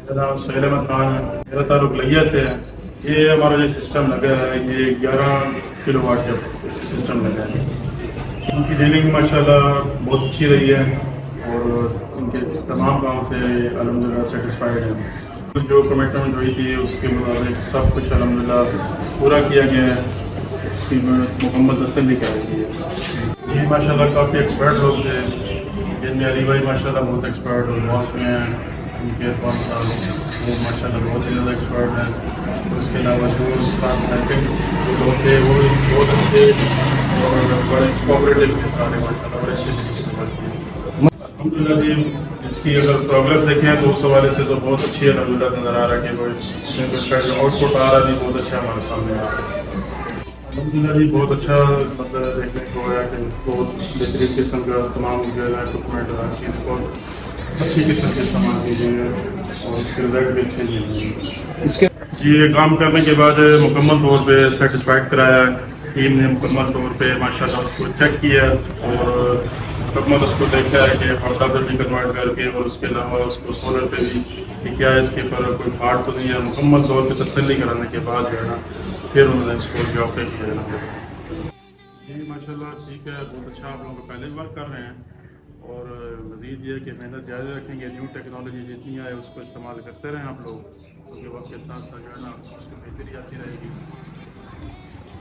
میرا نام سہیل احمد خان ہے، میرا تعلق لیا سے ہے۔ یہ ہمارا جو سسٹم لگا ہے یہ 11 کلو واٹ کا سسٹم لگا ہے۔ ان کی ڈیلنگ ماشاءاللہ بہت اچھی رہی ہے اور ان کے تمام کام سے الحمدللہ سیٹسفائیڈ ہیں۔ جو کمٹمنٹ ہوئی تھی اس کے مطابق سب کچھ الحمدللہ پورا کیا گیا ہے، اس کی مکمل تسلی کرائی گئی ہے۔ جی ماشاءاللہ کافی ایکسپرٹ لوگ تھے، جن میں علی بھائی ماشاءاللہ بہت ایکسپرٹ اور باس میں ہیں ان کے 5 سال، وہ ماشاءاللہ بہت ہی زیادہ ایکسپرٹ ہیں۔ اور اس کے علاوہ جو ساتھ ہیلپنگ لوگ تھے وہ بھی بہت اچھے اور بڑے کوآپریٹو تھے سارے، ماشاءاللہ بڑے اچھے طریقے سے بات کی۔ الحمدللہ بھی اس کی اگر پروگریس دیکھیں تو اس حوالے سے تو بہت اچھی الحمدللہ نظر آ رہا ہے کہ اس کا جو آؤٹ پٹ آ رہا ہے بہت اچھا ہمارے سامنے آ رہا ہے۔ الحمدللہ بھی بہت اچھا مطلب دیکھنے کو ہے کہ بہت بہترین قسم کا تمام جو ہے اکوپمنٹ ہر چیز بہت اچھی قسم کے استعمال کیجیے اور اس کے رزلٹ بھی اچھے دیجیے۔ جی یہ کام کرنے کے بعد مکمل طور پہ سیٹسفائڈ کرایا ہے، ٹیم نے مکمل طور پہ ماشاءاللہ اس کو چیک کیا اور مکمل اس کو دیکھا ہے کہ پردہ پر بھی کنورٹ کر کے اور اس کے علاوہ اس کو سولر پہ بھی کہ کیا اس کے پر کوئی فالٹ تو نہیں ہے۔ مکمل طور پہ تسلی کرانے کے بعد جو ہے نا پھر انہوں نے اس کو جاب پہ کیا ہے۔ جی ماشاءاللہ ٹھیک ہے، بہت اچھا آپ لوگ پہلے بھی ورک کر رہے ہیں اور مزید یہ کہ محنت جاری رکھیں گے، نیو ٹیکنالوجی جتنی آئے اس کو استعمال کرتے رہیں آپ لوگ، کیونکہ وقت کے ساتھ ساتھ جو ہے نا اس کو بہتری آتی رہے گی۔